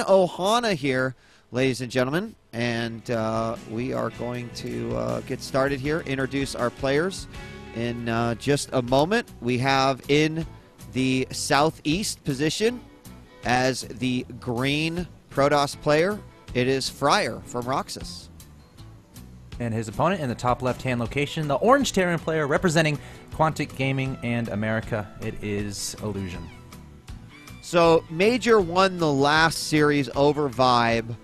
Ohana here, ladies and gentlemen, and we are going to get started here, introduce our players in just a moment. We have in the southeast position as the green Protoss player, it is Fraer from RoXKIS. And his opponent in the top left-hand location, the orange Terran player representing Quantic Gaming and America, it is Illusion. So Major won the last series over Vibe.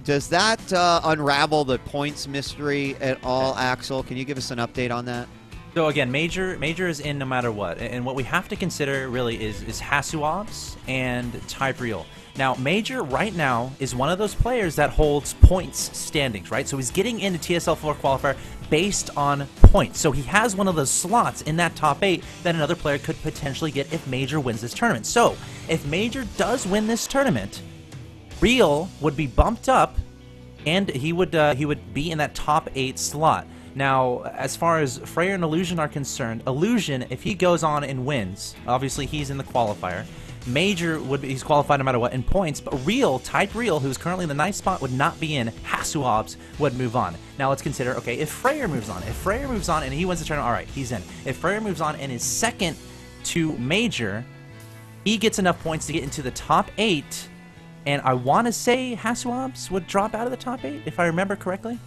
Does that unravel the points mystery at all, Axel? Can you give us an update on that? So again, Major is in no matter what, and what we have to consider really is Hasuobs and Type Real. Now, Major right now is one of those players that holds points standings, right? So he's getting into TSL4 qualifier based on points. So he has one of those slots in that top 8 that another player could potentially get if Major wins this tournament. So if Major does win this tournament, Real would be bumped up, and he would be in that top 8 slot. Now, as far as Fraer and Illusion are concerned, Illusion, if he goes on and wins, obviously he's in the qualifier. Major he's qualified no matter what in points, but Real, Type Real, who's currently in the ninth spot, would not be in. Hasuobs would move on. Now let's consider, okay, if Fraer moves on. If Fraer moves on and he wins the tournament, all right, he's in. If Fraer moves on and is second to Major, he gets enough points to get into the top 8, and I want to say Hasuobs would drop out of the top 8, if I remember correctly.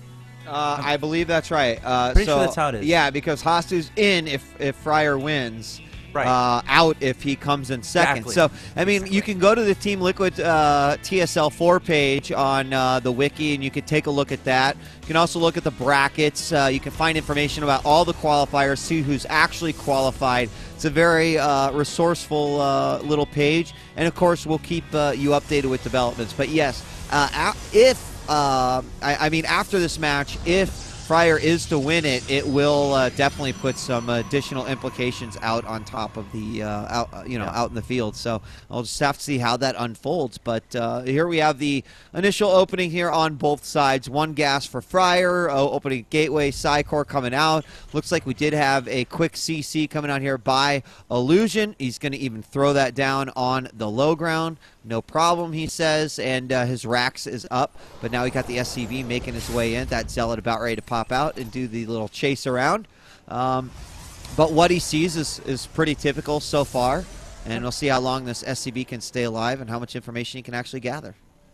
I believe that's right. Pretty sure that's how it is. Yeah, because Hasu's in if Fraer wins. Right. Out if he comes in second. Exactly. So, I mean, you can go to the TeamLiquid TSL4 page on the wiki, and you can take a look at that. You can also look at the brackets. You can find information about all the qualifiers, see who's actually qualified. It's a very resourceful little page. And, of course, we'll keep you updated with developments. But, yes, I mean, after this match, if Fraer is to win it, it will definitely put some additional implications out on top of the out in the field. So I'll just have to see how that unfolds. But here we have the initial opening here on both sides. One gas for Fraer, opening gateway, Psycore coming out. Looks like we did have a quick CC coming out here by Illusion. He's going to even throw that down on the low ground. No problem, he says, and his Rax is up, but now he got the SCV making his way in. That Zealot about ready to pop out and do the little chase around. But what he sees is pretty typical so far, and we'll see how long this SCV can stay alive and how much information he can actually gather.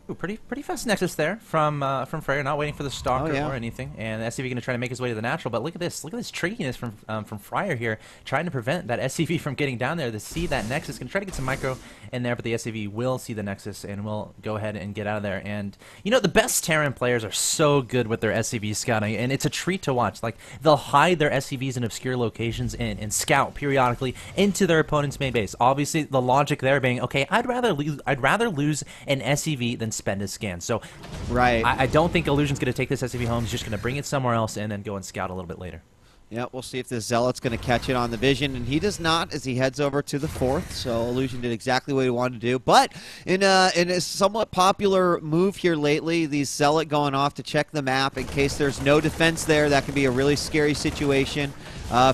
Ooh, pretty fast Nexus there from Fraer, not waiting for the Stalker or anything, and the SCV going to try to make his way to the natural. But look at this trickiness from Fraer here, trying to prevent that SCV from getting down there to see that Nexus. Going to try to get some micro in there, but the SCV will see the Nexus and will go ahead and get out of there. And you know, the best Terran players are so good with their SCV scouting, and it's a treat to watch. Like, they'll hide their SCVs in obscure locations and scout periodically into their opponent's main base. Obviously, the logic there being, okay, I'd rather lose an SCV than spend a scan. So right, I don't think Illusion's going to take this SCV home. He's just going to bring it somewhere else and then go and scout a little bit later. Yeah, we'll see if the Zealot's going to catch it on the vision, and he does not as he heads over to the 4th, so Illusion did exactly what he wanted to do. But in a somewhat popular move here lately, the Zealot going off to check the map in case there's no defense there. That can be a really scary situation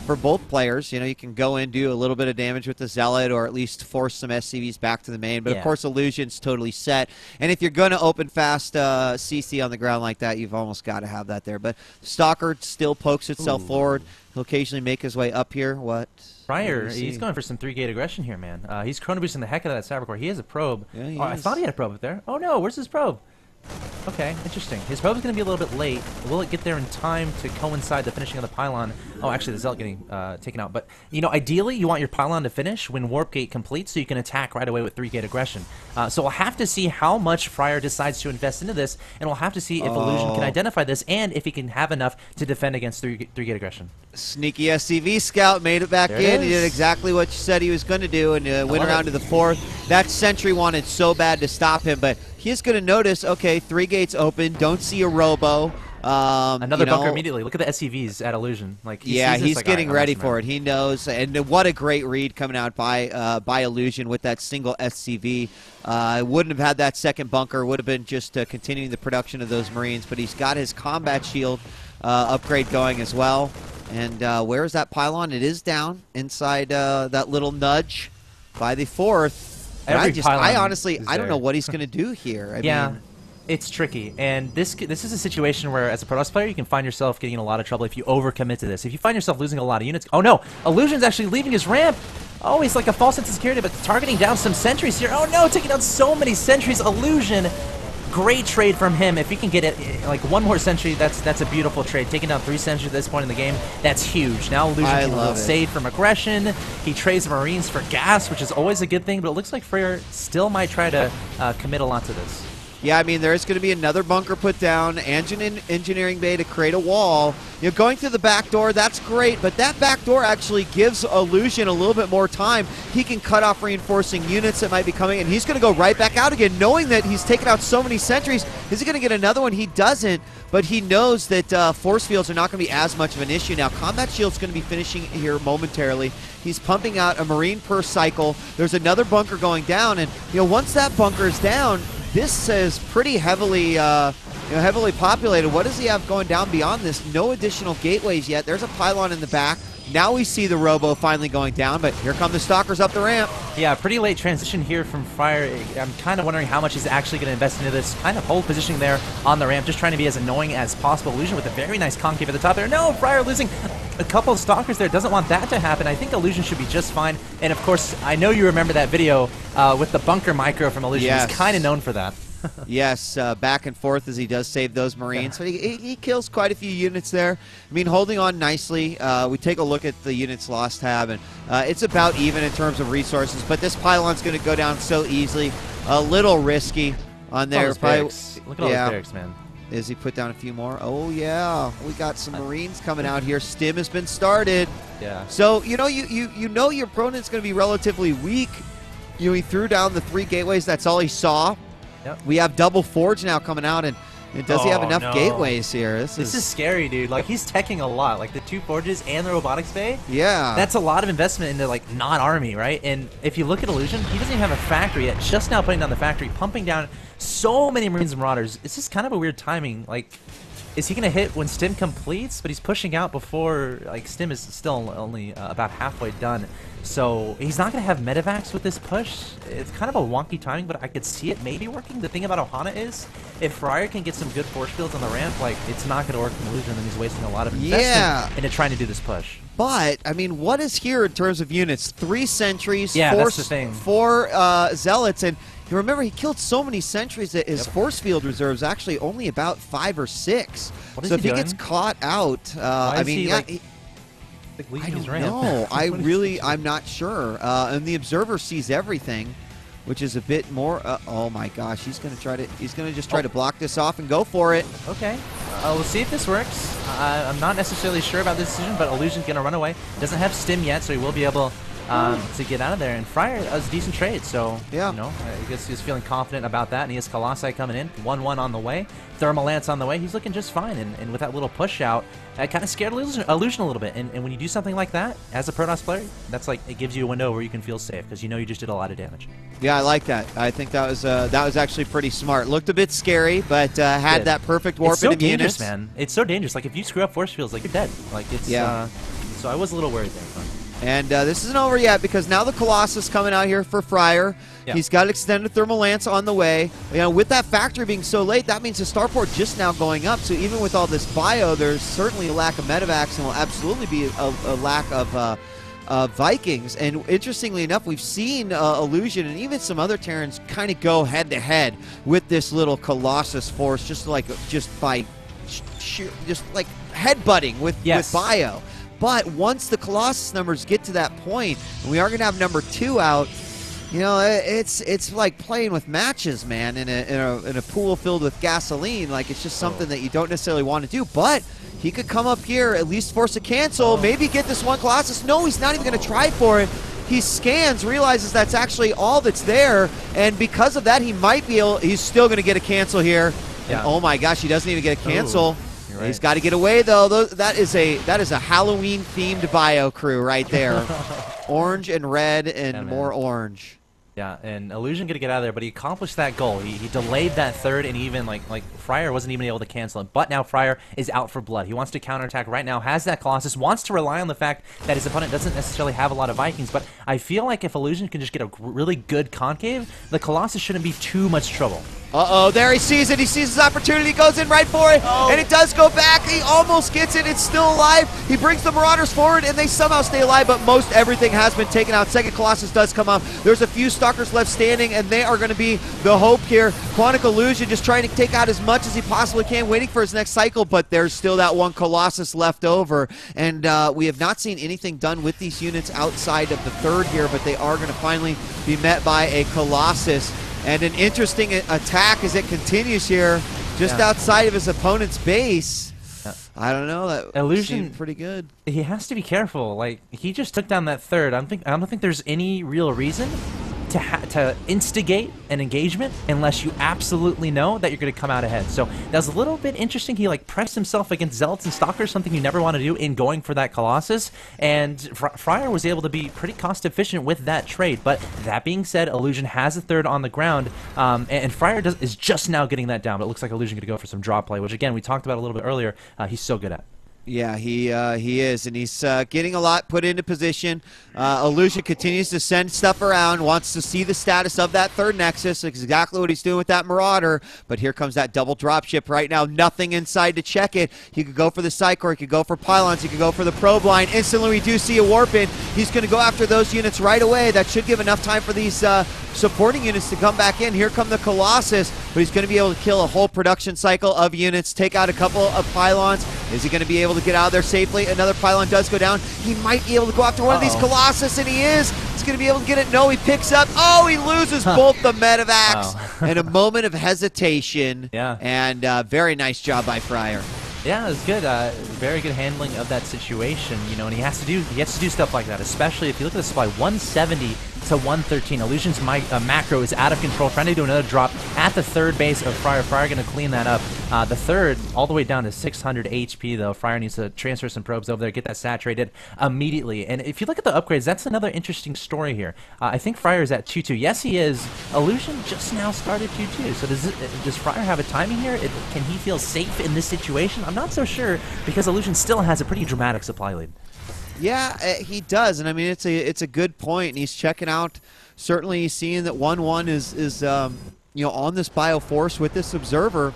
for both players. You know, you can go in, do a little bit of damage with the Zealot, or at least force some SCVs back to the main. But, of course, Illusion's totally set. And if you're going to open fast CC on the ground like that, you've almost got to have that there. But Stalker still pokes itself forward. He'll occasionally make his way up here. What? Fraer, he's going for some 3-gate aggression here, man. He's chrono boosting the heck out of that Cybercore. He has a probe. Yeah, I thought he had a probe up there. Oh, no. Where's his probe? Okay, interesting. His probe is going to be a little bit late. Will it get there in time to coincide the finishing of the pylon? Oh, actually, the Zealot getting taken out. But, you know, ideally, you want your pylon to finish when Warp Gate completes so you can attack right away with 3-gate aggression. So we'll have to see how much Fraer decides to invest into this, and we'll have to see if Illusion can identify this and if he can have enough to defend against 3-gate aggression. Sneaky SCV scout made it back in. He did exactly what you said he was going to do and went around to the 4th. That Sentry wanted so bad to stop him, but he's going to notice, okay, 3 gates open, don't see a robo. Another bunker immediately. Look at the SCVs at Illusion. Like, he's like, getting ready for it. He knows, and what a great read coming out by Illusion with that single SCV. Wouldn't have had that second bunker. Would have been just continuing the production of those Marines. But he's got his combat shield upgrade going as well. And where is that pylon? It is down inside that little nudge by the 4th. I honestly, I don't know what he's going to do here. I mean, it's tricky, and this is a situation where, as a Protoss player, you can find yourself getting in a lot of trouble if you overcommit to this. If you find yourself losing a lot of units, oh no, Illusion's actually leaving his ramp. Oh, he's like a false sense of security, but targeting down some sentries here. Oh no, taking down so many sentries. Illusion, great trade from him. If he can get it like one more sentry, that's a beautiful trade. Taking down 3 sentries at this point in the game, that's huge. Now Illusion can save from aggression. He trades Marines for gas, which is always a good thing, but it looks like Fraer still might try to commit a lot to this. Yeah, I mean, there's going to be another bunker put down, engineering bay to create a wall. You know, going through the back door, that's great, but that back door actually gives Illusion a little bit more time. He can cut off reinforcing units that might be coming, and he's going to go right back out again, knowing that he's taken out so many sentries. Is he going to get another one? He doesn't, but he knows that force fields are not going to be as much of an issue now. Combat Shield's going to be finishing here momentarily. He's pumping out a Marine per cycle. There's another bunker going down, and you know, once that bunker is down, this is pretty heavily heavily populated. What does he have going down beyond this? No additional gateways yet. There's a pylon in the back. Now we see the Robo finally going down, but here come the Stalkers up the ramp. Yeah, pretty late transition here from Fraer. I'm kind of wondering how much he's actually going to invest into this. Kind of hold positioning there on the ramp, just trying to be as annoying as possible. Illusion with a very nice concave at the top there. No, Fraer losing a couple of Stalkers there. Doesn't want that to happen. I think Illusion should be just fine. And of course, I know you remember that video with the bunker micro from Illusion. Yes. He's kind of known for that. Yes, back and forth as he does save those Marines. So he kills quite a few units there. I mean, holding on nicely. We take a look at the units lost tab, and it's about even in terms of resources. But this pylon's going to go down so easily. A little risky on there. Look at all those barracks, man. Is he put down a few more? Oh, yeah. We got some Marines coming out here. Stim has been started. Yeah. So, you know, you know your opponent's going to be relatively weak. You know, he threw down the 3 gateways. That's all he saw. Yep. We have double forge now coming out, and does he have enough gateways here? This is scary, dude. Like, he's teching a lot. Like, the 2 forges and the robotics bay. Yeah. That's a lot of investment into, like, non-army, right? And if you look at Illusion, he doesn't even have a factory yet. Just now putting down the factory, pumping down so many Marines and Marauders. It's just kind of a weird timing. Like, is he going to hit when Stim completes? But he's pushing out before, like, Stim is still only about halfway done. So he's not going to have medevacs with this push. It's kind of a wonky timing, but I could see it maybe working. The thing about Ohana is, if Fraer can get some good force fields on the ramp, like, it's not going to work from Illusion, and he's wasting a lot of investment into trying to do this push. But, I mean, what is here in terms of units? 3 sentries, yeah, 4 zealots, and you remember he killed so many sentries that his force field reserves actually only about 5 or 6. What is so he if doing? he gets caught out, I mean, yeah. I don't know. I'm not sure. And the observer sees everything, which is a bit more. Oh my gosh, he's going to just try to block this off and go for it. Okay, we'll see if this works. I'm not necessarily sure about this decision, but Illusion's going to run away. Doesn't have Stim yet, so he will be able to get out of there. And Fraer does a decent trade, so yeah, you know, I guess he's feeling confident about that. And he has Colossi coming in, 1-1 on the way, Thermal Lance on the way. He's looking just fine. And with that little push out, that kind of scared Illusion a little bit. And when you do something like that as a Protoss player, that's like, it gives you a window where you can feel safe because you know you just did a lot of damage. Yeah, I like that. I think that was actually pretty smart. Looked a bit scary, but had that perfect warp into dangerous, units. Man. It's so dangerous. Like, if you screw up force fields, like, you're dead. Like, it's so I was a little worried there. And this isn't over yet because now the Colossus coming out here for Fraer. Yeah. He's got extended thermal lance on the way. You know, with that factory being so late, that means the starport just now going up. So even with all this bio, there's certainly a lack of medevacs and will absolutely be a lack of Vikings. And interestingly enough, we've seen Illusion and even some other Terrans kind of go head to head with this little Colossus force, just like headbutting with bio. But once the Colossus numbers get to that point, and we are going to have number 2 out, you know, it's like playing with matches, man, in a pool filled with gasoline. Like, it's just something that you don't necessarily want to do. But he could come up here, at least force a cancel, maybe get this one Colossus. No, he's not even going to try for it. He scans, realizes that's actually all that's there, and because of that, he's still going to get a cancel here. Yeah. And, oh my gosh, he doesn't even get a cancel. Right. He's got to get away, though. That is a Halloween-themed bio crew right there. Orange and red and more orange. Yeah, and Illusion gonna get out of there, but he accomplished that goal. He delayed that third, and even like Fraer wasn't even able to cancel it. But now Fraer is out for blood. He wants to counterattack right now, has that Colossus, wants to rely on the fact that his opponent doesn't necessarily have a lot of Vikings. But I feel like if Illusion can just get a really good concave, the Colossus shouldn't be too much trouble. Uh-oh, there he sees it. He sees his opportunity, goes in right for it, and it does go back. He almost gets it. It's still alive. He brings the Marauders forward, and they somehow stay alive, but most everything has been taken out. Second Colossus does come up. There's a few Stalkers left standing, and they are going to be the hope here. Quantic.Illusion just trying to take out as much as he possibly can, waiting for his next cycle, but there's still that one Colossus left over, and we have not seen anything done with these units outside of the third here, but they are going to finally be met by a Colossus. And an interesting attack as it continues here, just outside of his opponent's base. I don't know. That Illusion seemed pretty good. He has to be careful. Like, he just took down that third. I don't think there's any real reason to instigate an engagement unless you absolutely know that you're going to come out ahead. So that was a little bit interesting. He like pressed himself against Zealots and Stalkers, something you never want to do in going for that Colossus. And Fraer was able to be pretty cost efficient with that trade. But that being said, Illusion has a third on the ground, and Fraer is just now getting that down. But it looks like Illusion going to go for some draw play, which again we talked about a little bit earlier. He's so good at. Yeah, he is, and he's getting a lot put into position. Illusion continues to send stuff around, wants to see the status of that third Nexus, exactly what he's doing with that Marauder, but here comes that double dropship right now. Nothing inside to check it. He could go for the Psychor, he could go for Pylons, he could go for the Probe Line. Instantly we do see a Warp in. He's going to go after those units right away. That should give enough time for these supporting units to come back in. Here come the Colossus, but he's going to be able to kill a whole production cycle of units, take out a couple of Pylons. Is he going to be able to get out of there safely? Another Pylon does go down. He might be able to go after one of these Colossus, and he is. He's going to be able to get it. No, he picks up. Oh, he loses both the Medivacs. And a moment of hesitation. Yeah. And very nice job by Fraer. Yeah, it was good. Very good handling of that situation, you know, and he has to do stuff like that, especially if you look at the supply, 170 to 113. Illusion's macro is out of control, trying to do another drop at the third base of Fraer. Fraer going to clean that up. The third, all the way down to 600 HP, though. Fraer needs to transfer some probes over there, get that saturated immediately. And if you look at the upgrades, that's another interesting story here. I think Fraer is at 2-2. Yes, he is. Illusion just now started 2-2. So does Fraer have a timing here? Can he feel safe in this situation? I'm not so sure, because Illusion still has a pretty dramatic supply lead. Yeah, he does, and I mean it's a good point. And he's checking out. Certainly, he's seeing that 1-1 is you know, on this Bioforce with this Observer.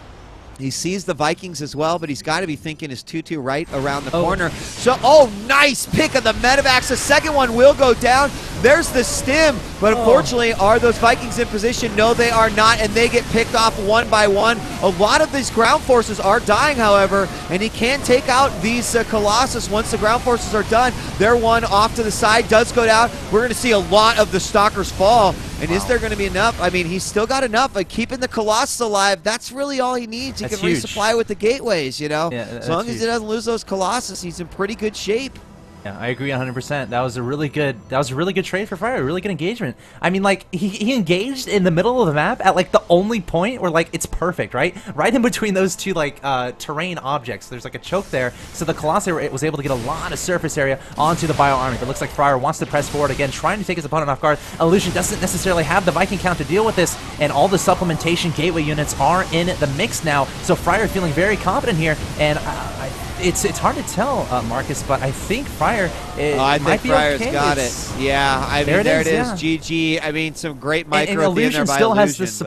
He sees the Vikings as well, but he's got to be thinking his 2-2 right around the corner. So, nice pick of the Medivacs. The second one will go down. There's the stim, but unfortunately, are those Vikings in position? No, they are not, and they get picked off one by one. A lot of these ground forces are dying, however, and he can take out these Colossus once the ground forces are done. Their one off to the side does go down. We're going to see a lot of the Stalkers fall. And is there going to be enough? I mean, he's still got enough. Like, keeping the Colossus alive, that's really all he needs. He can resupply with the gateways, you know? Yeah, as long as he doesn't lose those Colossus, he's in pretty good shape. Yeah, I agree 100%. That was a really good trade for Fraer. Really good engagement. I mean, like, he engaged in the middle of the map at like the only point where like it's perfect, right? Right in between those two like terrain objects. There's like a choke there, so the Colossus was able to get a lot of surface area onto the Bio Army. But it looks like Fraer wants to press forward again, trying to take his opponent off guard. Illusion doesn't necessarily have the Viking count to deal with this, and all the supplementation gateway units are in the mix now. So Fraer feeling very confident here, and it's hard to tell, Marcus, but I think Fraer might be Fraer's okay. got it. Yeah, I mean, there it is. Yeah. GG. I mean, some great micro and Illusion there by still Illusion, has this supply.